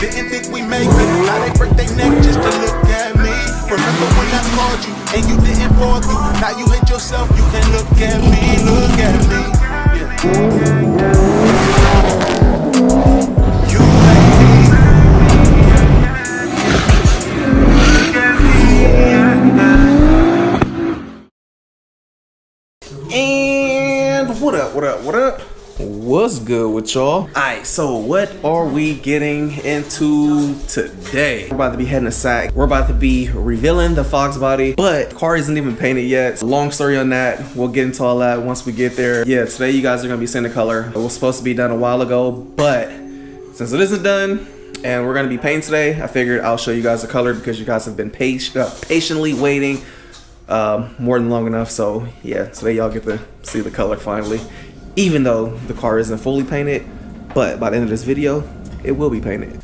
Didn't think we make it. Now they break their neck just to look at me. Remember when I called you and you didn't pull through? Now you hate yourself, you can look at me, look at me. You like me. And what up? What's good with y'all? Alright, so what are we getting into today? We're about to be heading to SAC. We're about to be revealing the Foxbody, but the car isn't even painted yet. So long story on that. We'll get into all that once we get there. Yeah, today you guys are gonna be seeing the color. It was supposed to be done a while ago, but since it isn't done and we're gonna be painting today, I figured I'll show you guys the color because you guys have been patiently waiting more than long enough. So yeah, today y'all get to see the color finally, even though the car isn't fully painted, but by the end of this video it will be painted.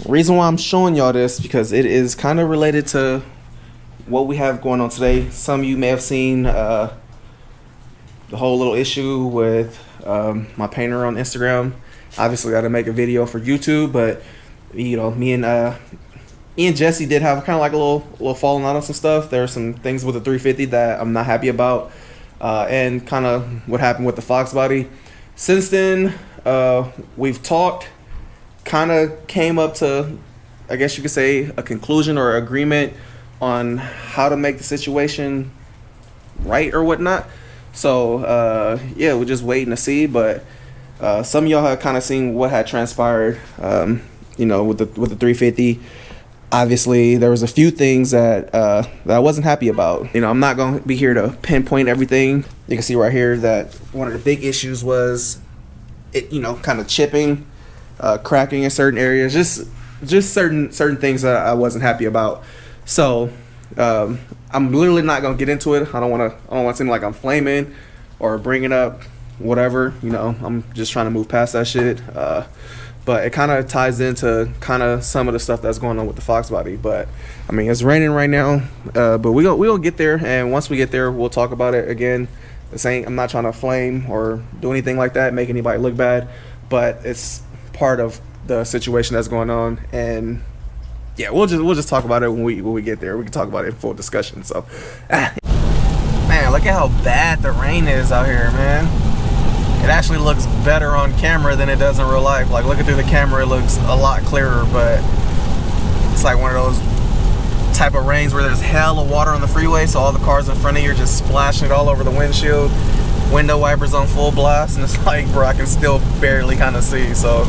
Reason why I'm showing y'all this because it is kind of related to what we have going on today. Some of you may have seen the whole little issue with my painter on Instagram. Obviously got to make a video for YouTube, but you know, me and Jesse did have kind of like a little falling out on some stuff. There are some things with the 350 that I'm not happy about, and kind of what happened with the Foxbody. Since then, we've talked, kind of came up to, I guess you could say, a conclusion or agreement on how to make the situation right or whatnot. So yeah, we're just waiting to see. But some of y'all have kind of seen what had transpired, you know, with the 350. Obviously, there was a few things that I wasn't happy about. You know, I'm not going to be here to pinpoint everything. You can see right here that one of the big issues was it, you know, kind of chipping, cracking in certain areas, just certain things that I wasn't happy about. So I'm literally not going to get into it. I don't want to seem like I'm flaming or bringing up whatever. You know, I'm just trying to move past that shit. But it kind of ties into kind of some of the stuff that's going on with the Foxbody. But I mean, it's raining right now, but we gonna get there, and once we get there, we'll talk about it again. I'm not trying to flame or do anything like that, make anybody look bad, but it's part of the situation that's going on. And yeah, we'll just talk about it when we get there. We can talk about it in full discussion. So, man, look at how bad the rain is out here, man. It actually looks better on camera than it does in real life. Like, looking through the camera, it looks a lot clearer, but it's like one of those type of rains where there's hell of water on the freeway, so all the cars in front of you are just splashing it all over the windshield, window wipers on full blast, and it's like, bro, I can still barely kind of see. So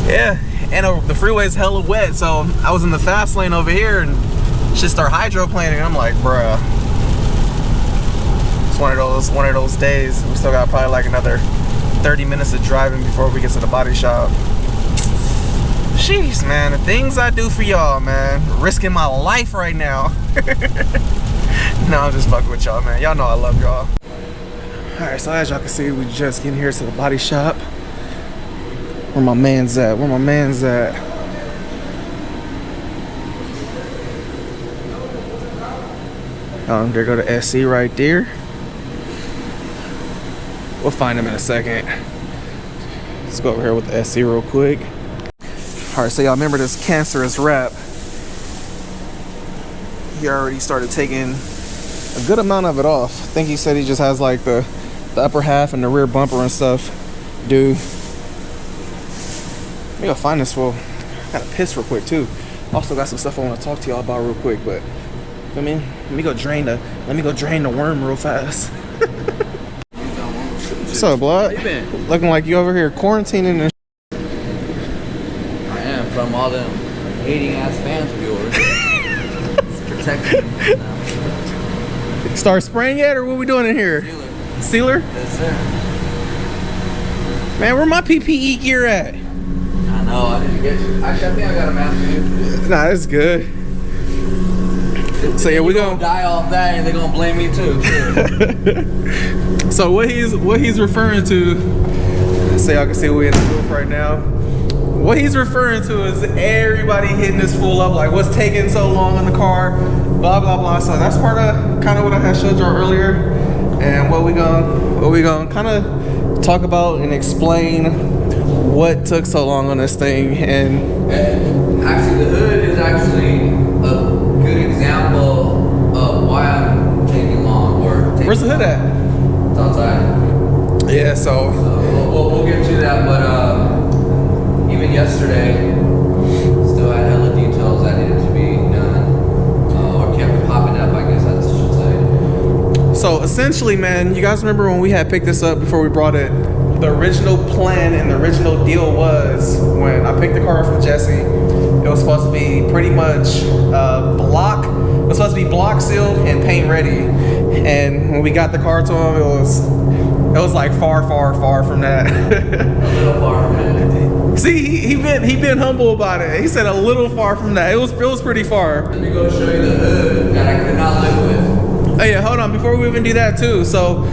yeah, and the freeway's hella wet, so I was in the fast lane over here and shit start hydroplaning, and I'm like, bruh, one of those days. We still got probably like another 30 minutes of driving before we get to the body shop. Jeez, man, the things I do for y'all, man, risking my life right now. No, I'm just fucking with y'all, man. Y'all know I love y'all. All right, so as y'all can see, we just getting here to the body shop. Where my man's at? There go the SC right there. We'll find him in a second. Let's go over here with the SC real quick. All right, so y'all remember this cancerous wrap? He already started taking a good amount of it off. I think he said he just has like the upper half and the rear bumper and stuff. Dude, let me go find this fool. I gotta piss real quick too. Also got some stuff I want to talk to y'all about real quick, but I mean, let me go drain the worm real fast. What's up, blood? How you been? Looking like you over here quarantining and I am, from all them hating ass fans of yours. It's protecting them now. Start spraying yet, or what we doing in here? Sealer? Yes, sir. Man, where my PPE gear at? I know, I need to get you. Actually, I think I got a mask for you. Nah, it's good. So yeah, we gonna die off that, and they're gonna blame me too. So what he's referring to, so y'all can see we're in the booth right now. What he's referring to is everybody hitting this fool up, like what's taking so long in the car, blah blah blah. So that's part of kind of what I had showed y'all earlier, and what we gonna kind of talk about and explain what took so long on this thing. And Actually, the hood is actually a good example of why I'm taking long. Where's the hood at? It's outside. Yeah, so We'll get to that, but even yesterday, still had hella details that needed to be done, or kept popping up, I guess I should say. So essentially, man, you guys remember when we had picked this up before we brought it? The original plan and the original deal was when I picked the car up from Jesse, it was supposed to be pretty much block. It was supposed to be block sealed and paint ready. And when we got the car to him, it was like far from that. A little far from that. See, he been humble about it. He said a little far from that. It was pretty far. Let me go show you the hood that I could not live with. Oh yeah, hold on. Before we even do that too, so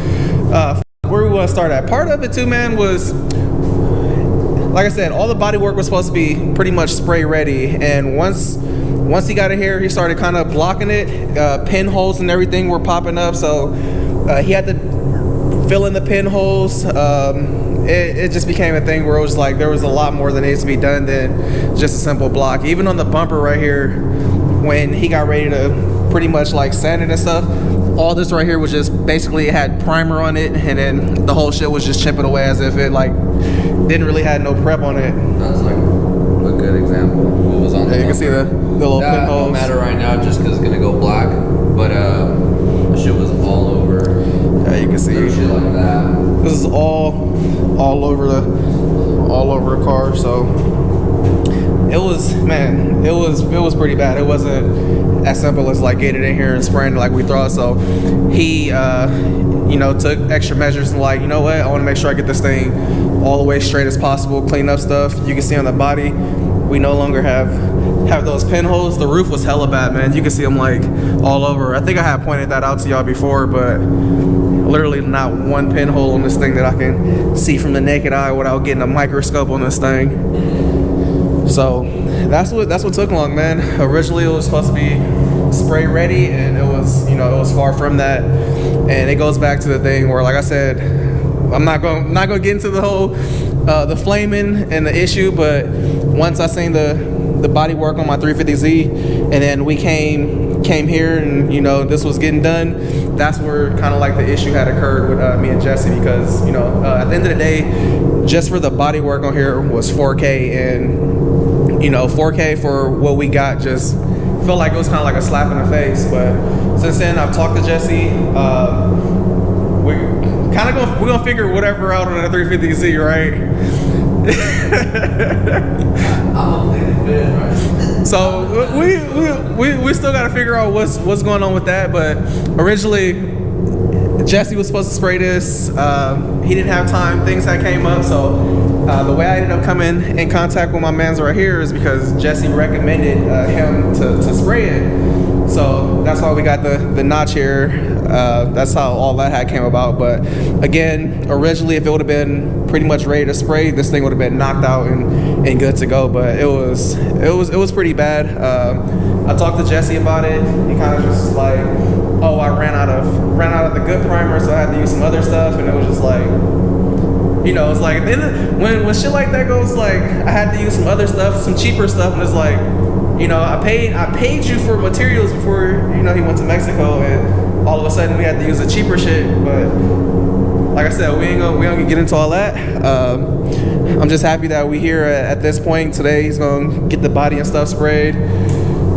where we want to start at? Part of it too, man, was like I said, all the body work was supposed to be pretty much spray ready, and once he got it here, he started kind of blocking it. Pinholes and everything were popping up, so he had to fill in the pinholes. It just became a thing where it was like there was a lot more that needs to be done than just a simple block. Even on the bumper right here, when he got ready to pretty much like sand it and stuff, all this right here was just basically, it had primer on it, and then the whole shit was just chipping away as if it like didn't really had no prep on it. That's like a good example. What was on the you can see the little that pinholes. don't matter right now just because it's gonna go black, but the shit was all over. Yeah, you can see Shit like that. this is all over the car. So it was pretty bad. It wasn't as simple as like getting in here and spraying it like we thought. So he took extra measures and like, you know what, I want to make sure I get this thing all the way straight as possible, clean up stuff. You can see on the body, we no longer have those pinholes. The roof was hella bad, man. You can see them like all over. I think I had pointed that out to y'all before, but literally not one pinhole on this thing that I can see from the naked eye without getting a microscope on this thing. So that's what took long, man. Originally it was supposed to be spray ready, and it was far from that. And it goes back to the thing where, like I said, I'm not gonna get into the whole the flaming and the issue, but once I seen the body work on my 350Z, and then we came here, and this was getting done, that's where kind of like the issue had occurred with me and Jesse, because at the end of the day, just for the body work on here was 4K, and 4K for what we got just felt like it was kind of like a slap in the face. But since then, I've talked to Jesse. We're gonna figure whatever out on the 350Z, right? I'm a bit, right? So we still got to figure out what's going on with that. But originally, Jesse was supposed to spray this. He didn't have time. Things that came up. So the way I ended up coming in contact with my man's right here is because Jesse recommended him to spray it. So that's why we got the notch here. That's how all that came about. But again, originally, if it would have been pretty much ready to spray, this thing would have been knocked out and good to go. But it was pretty bad. I talked to Jesse about it. He kind of just like, oh, I ran out of the good primer, so I had to use some other stuff, and it was just like, it's like when shit like that goes, like I had to use some other stuff, some cheaper stuff, and it's like, I paid you for materials before he went to Mexico, and all of a sudden we had to use the cheaper shit. But like I said, we ain't gonna get into all that. I'm just happy that we here at this point today. He's gonna get the body and stuff sprayed.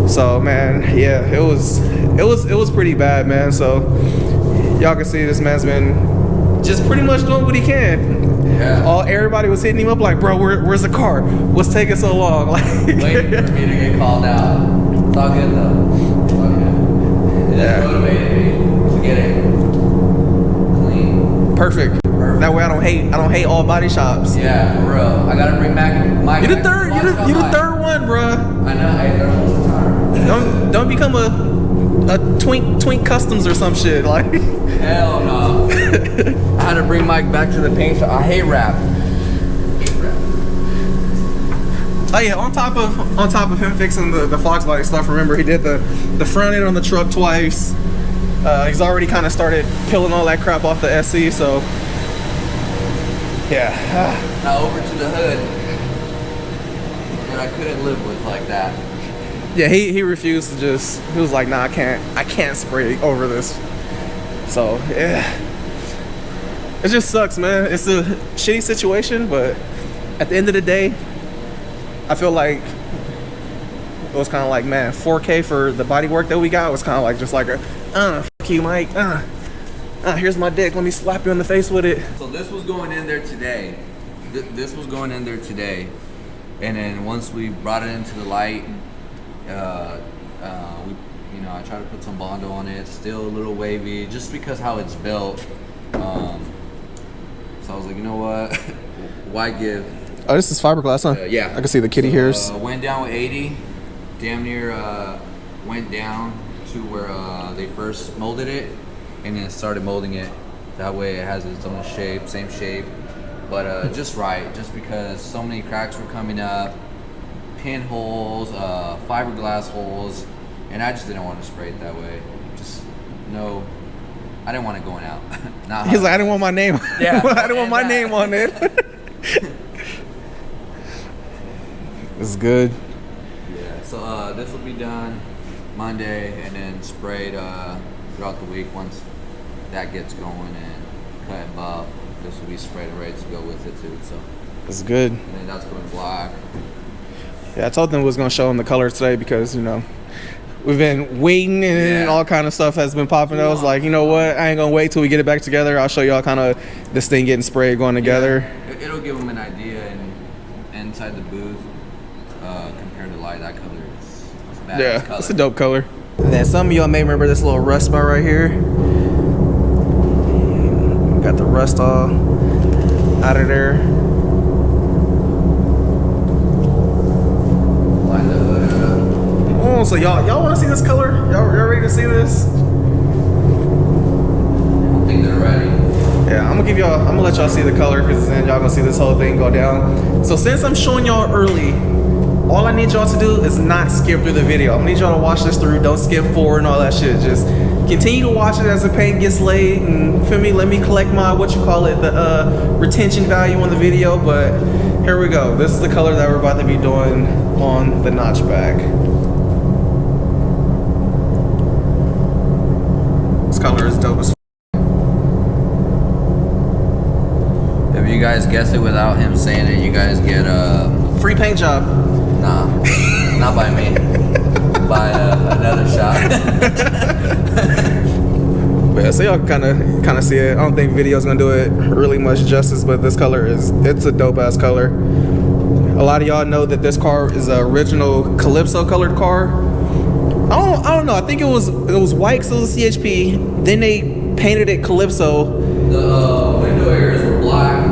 So man, yeah, it was pretty bad, man. So y'all can see this man's been just pretty much doing what he can. Yeah. Everybody was hitting him up like, bro, where's the car? What's taking so long? Like, waiting for me to get called out. It's all good though. It's all good. It just motivated me to get it clean. Perfect. That way I don't hate all body shops. Yeah, for real. I gotta bring back my. You're the third one, bro. I know. Hey, third one's the time. Don't become a twink customs or some shit like. Hell no. I had to bring Mike back to the paint shop. I hate rap. Oh yeah, on top of him fixing the Foxbody stuff, remember he did the front end on the truck twice. He's already kind of started peeling all that crap off the SC, so yeah. Now over to the hood. that I couldn't live with like that. Yeah, he refused to just. He was like, nah, I can't spray over this. So yeah, it just sucks, man. It's a shitty situation, but at the end of the day, I feel like it was kind of like, man, 4K for the body work that we got was kind of like just like a, fuck you, Mike. Here's my dick. Let me slap you in the face with it. So this was going in there today. This was going in there today, and then once we brought it into the light, I tried to put some Bondo on it. Still a little wavy, just because how it's built. So I was like, you know what? Why give? Oh, this is fiberglass, huh? Yeah. I can see the kitty hairs. Went down with 80. Damn near went down to where they first molded it, and then started molding it. That way it has its own shape, same shape. But just right, just because so many cracks were coming up, pinholes, fiberglass holes, and I just didn't want to spray it that way. Just no, I didn't want it going out. He's like, I didn't want my name. Yeah, I didn't want my name on it. It's good. Yeah. So this will be done Monday, and then sprayed throughout the week once that gets going and cut and buff. This will be sprayed and ready to go with it too. So it's good. And then that's going black. Yeah, I told them we was gonna show them the color today because we've been waiting and all kind of stuff has been popping. I was like, you know what? I ain't gonna wait till we get it back together. I'll show y'all kind of this thing getting sprayed going together. Yeah, it'll give them an idea, and inside the booth compared to light, that color is a badass color. It's a dope color. And then some of y'all may remember this little rust spot right here. Got the rust all out of there. Line the hood up. Oh, so y'all want to see this color? Y'all ready to see this? I think they're ready. Yeah, I'm gonna let y'all see the color because then y'all gonna see this whole thing go down. So since I'm showing y'all early, all I need y'all to do is not skip through the video. I need y'all to watch this through. Don't skip forward and all that shit. Just continue to watch it as the paint gets laid, and feel me, let me collect my the retention value on the video. But here we go. This is the color that we're about to be doing on the notchback. This color is dope as If you guys guess it without him saying it, you guys get a free paint job. Nah, not by me. By another shop. But yeah, so y'all kind of see it. I don't think video's gonna do it really much justice, but this color it's a dope ass color. A lot of y'all know that this car is an original Calypso colored car. I don't know. I think it was white, so it was CHP. Then they painted it Calypso. The window areas were black,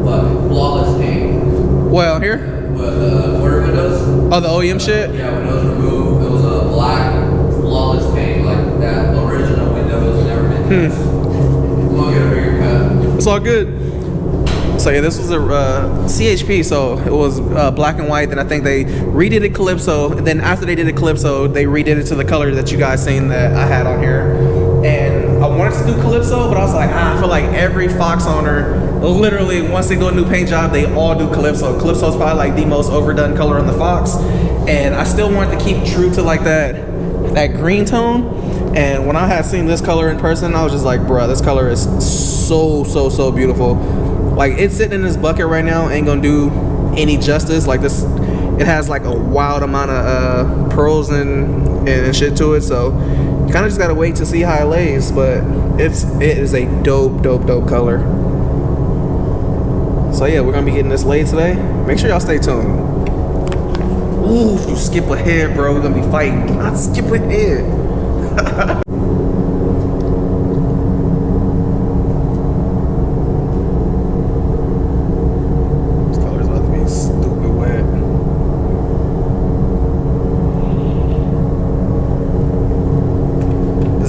but flawless paint. Well, here. But the quarter windows. Oh, the OEM shit. Yeah, windows removed. It was a black, flawless paint, like that original windows never been touched. We'll get a bigger cut. It's all good. So yeah, this was a CHP, so it was black and white. Then I think they redid it Calypso, and then after they did it Calypso, they redid it to the color that you guys seen that I had on here. And I wanted to do Calypso, but I was like, I feel like every Fox owner, literally once they do a new paint job, they all do Calypso. Calypso is probably like the most overdone color on the Fox, and I still wanted to keep true to like that green tone. And when I had seen this color in person, I was just like, bruh, this color is so beautiful. Like, it's sitting in this bucket right now, ain't gonna do any justice. Like this, it has like a wild amount of pearls and shit to it. So you kind of just gotta wait to see how it lays. But it is a dope color. So yeah, we're gonna be getting this laid today. Make sure y'all stay tuned. Ooh, if you skip ahead, bro, we're gonna be fighting. Do not skip ahead.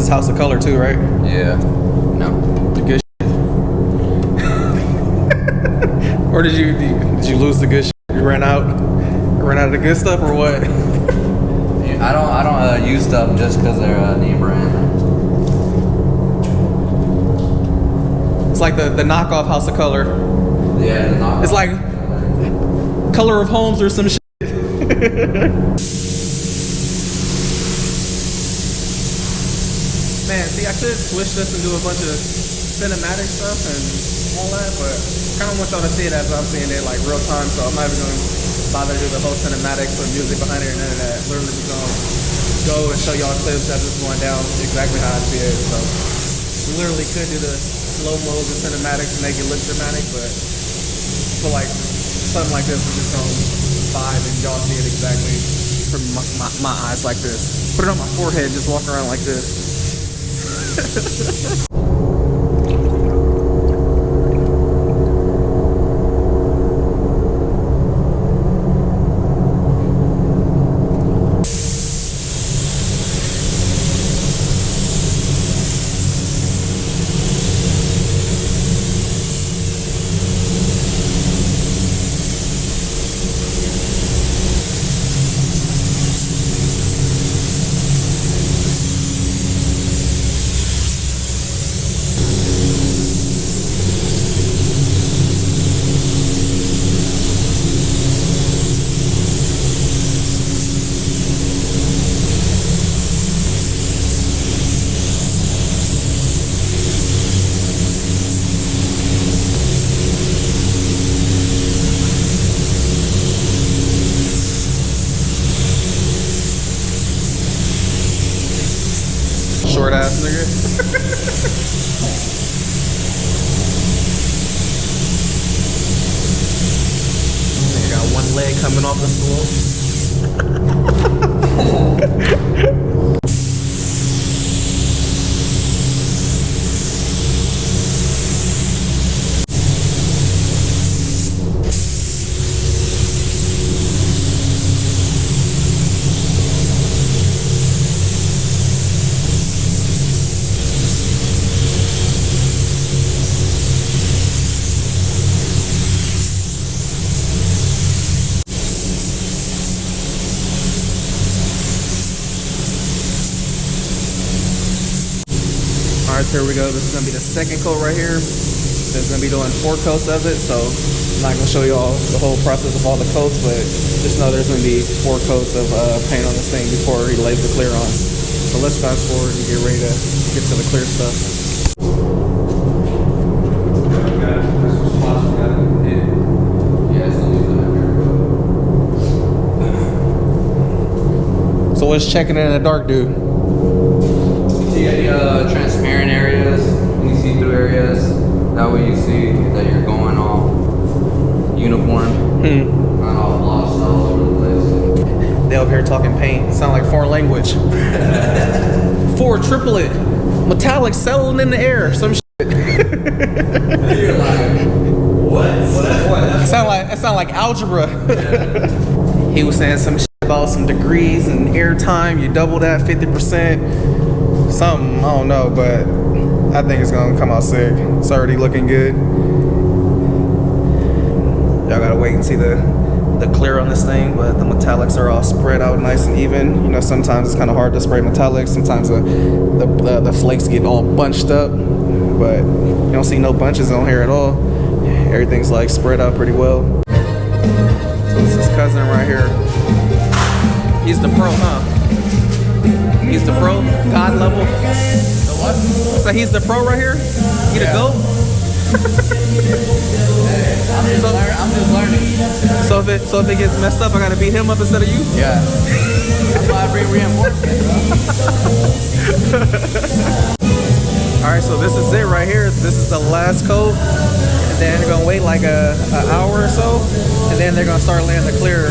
House of Color too, right? Yeah. No. The good shit. Or did you lose the good shit? You ran out of the good stuff, or what? I don't use stuff just because they're name brand. It's like the knockoff House of Color. Yeah, the knockoff. It's like Color of Homes or some shit. Man, see, I could switch this and do a bunch of cinematic stuff and all that, but I kind of want y'all to see it as I'm seeing it, like real time. So I'm not even gonna bother to do the whole cinematic, put music behind it, or none of that. Literally just gonna go and show y'all clips as it's going down exactly how I see it. So we literally could do the slow mo's and cinematics to make it look dramatic, but I feel like something like this is just gonna vibe and y'all see it exactly from my eyes like this. Put it on my forehead, just walk around like this. Short ass nigga. Nigga got one leg coming off the stool. Alright, so here we go. This is gonna be the second coat right here. There's gonna be doing 4 coats of it, so I'm not gonna show you all the whole process of all the coats, but just know there's gonna be 4 coats of paint on this thing before he lays the clear on. So let's fast forward and get ready to get to the clear stuff. So what's checking in the dark do? See any transparent areas, any see-through areas? That way you see that you're going all uniform, not all lost all over the place. They up here talking paint, sound like foreign language. 4 triplet, metallic settling in the air, some shit. You're like, what? It sound like algebra. He was saying some shit about some degrees and airtime. You double that 50%. Something, I don't know, but I think it's gonna come out sick. It's already looking good. Y'all gotta wait and see the clear on this thing, but the metallics are all spread out nice and even. You know, sometimes it's kind of hard to spray metallics. Sometimes the flakes get all bunched up, but you don't see no bunches on here at all. Everything's like spread out pretty well. So this is cousin right here. He's the pro, huh? He's the pro, God level. The what? So he's the pro right here? He the GOAT? I'm just learning. So if it gets messed up, I gotta beat him up instead of you? Yeah. That's why I bring reinforcement, bro. Alright, so this is it right here. This is the last coat. And then they're gonna wait like an hour or so. And then they're gonna start laying the clear.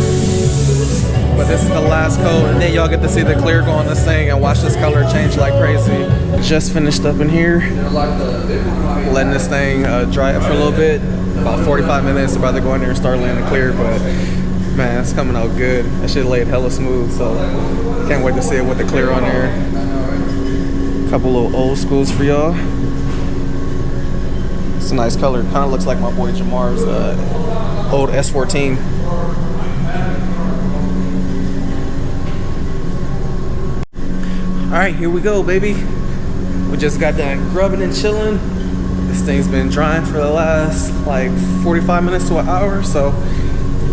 But this is the last coat, and then y'all get to see the clear go on this thing and watch this color change like crazy. Just finished up in here, letting this thing dry up for a little bit. About 45 minutes, about to go in there and start laying the clear, but man, it's coming out good. That shit laid hella smooth, so can't wait to see it with the clear on there. Couple little old schools for y'all. It's a nice color. Kind of looks like my boy Jamar's old S14. All right, here we go, baby. We just got done grubbing and chilling. This thing's been drying for the last like 45 minutes to an hour, so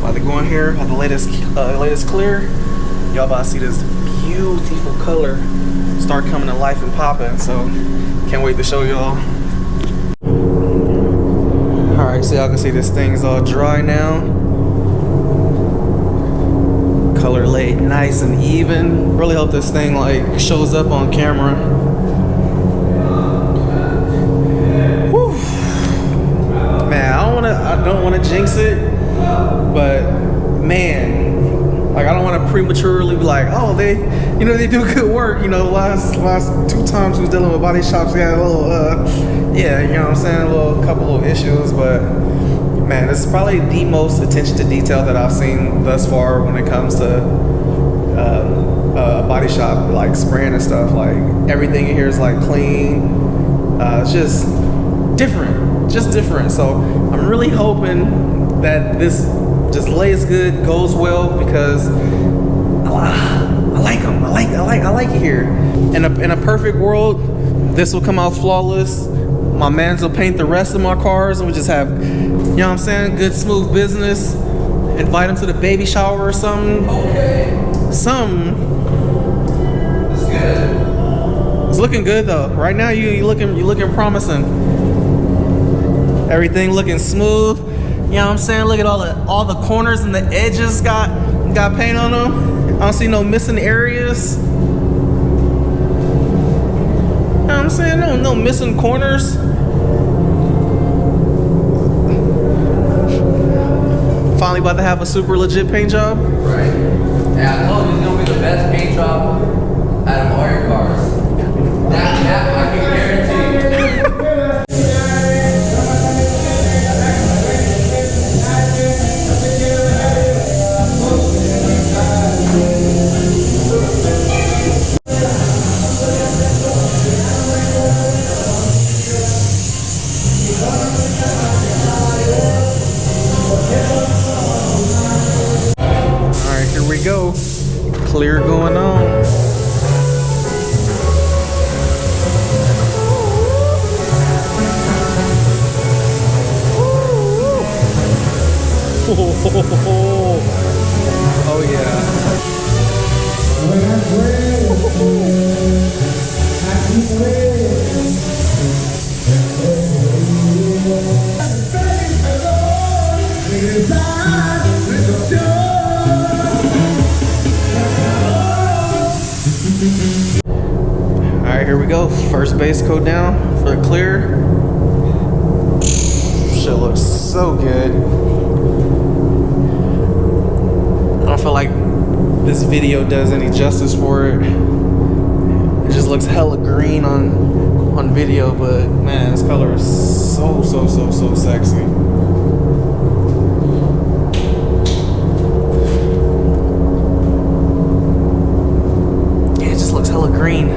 About to go in here, have the latest clear. Y'all about to see this beautiful color start coming to life and popping. So can't wait to show y'all. All right, so y'all can see this thing's all dry now. Color laid nice and even. Really hope this thing like shows up on camera. Whew. Man, I don't wanna jinx it, but man, like I don't want to prematurely be like, oh, they do good work. You know, last 2 times we was dealing with body shops, we had a little, yeah, you know what I'm saying, a couple of issues, but man, this is probably the most attention to detail that I've seen thus far when it comes to body shop, like spraying and stuff. Like everything in here is like clean. It's just different. So I'm really hoping that this just lays good, goes well, because I like them. I like it here. In a perfect world, this will come out flawless. My mans will paint the rest of my cars, and we just have, you know what I'm saying, good smooth business. Invite them to the baby shower or something. Okay. Something. That's good. It's looking good though. Right now, you looking promising. Everything looking smooth. You know what I'm saying? Look at all the corners and the edges got paint on them. I don't see no missing areas. You know what I'm saying? No missing corners. Finally about to have a super legit paint job. Right. Yeah, I told you it's gonna be the best paint job out of all your cars. That I can guarantee. Alright, here we go. Clear going on. Oh yeah. Alright, here we go. First base coat down for the clear. Shit looks so good. I don't feel like this video does any justice for it. It just looks hella green on video, but man, this color is so sexy. Yeah, it just looks hella green.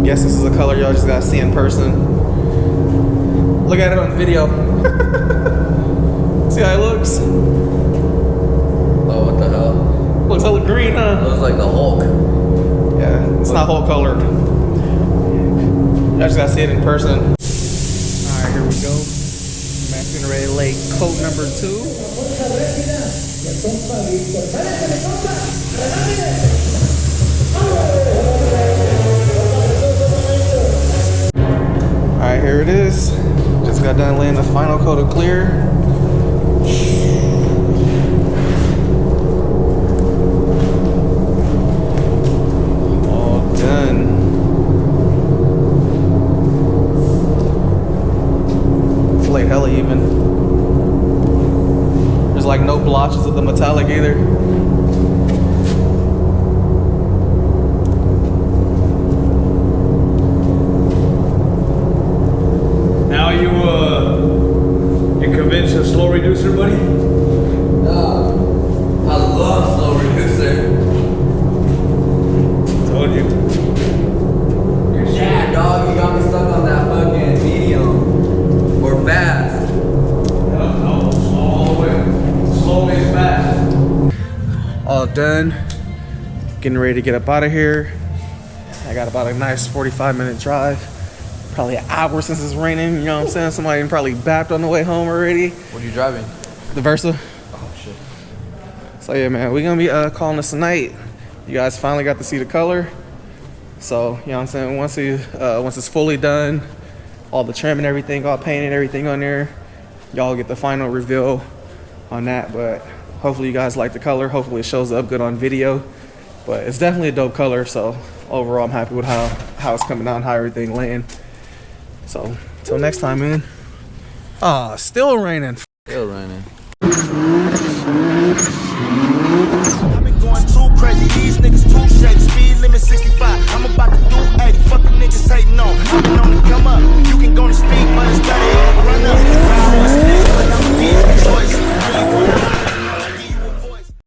Guess this is a color y'all just gotta see in person. Look at it on video. See how it looks? Oh, what the hell? Looks hella green, huh? It looks like the Hulk. Yeah, it's not whole colored. Y'all just gotta see it in person. Alright, here we go. Max getting ready to lay coat number 2. Alright, here it is. Just got done laying the final coat of clear. All done. It's laid hella even. There's like no blotches of the metallic either. A slow reducer, buddy? I love slow reducer. Told you. Yeah, dog, you got me stuck on that fucking medium or fast. No, all the way. Slow is fast. All done. Getting ready to get up out of here. I got about a nice 45-minute drive. Probably an hour since it's raining, you know what I'm saying? Somebody probably bapped on the way home already. What are you driving? The Versa. Oh shit. So yeah, man, we're gonna be calling this a night. You guys finally got to see the color. So, you know what I'm saying, once it's fully done, all the trim and everything, all painted, everything on there, y'all get the final reveal on that. But hopefully you guys like the color. Hopefully it shows up good on video. But it's definitely a dope color, so overall I'm happy with how it's coming out, how everything laying. So, until next time, man. Still raining.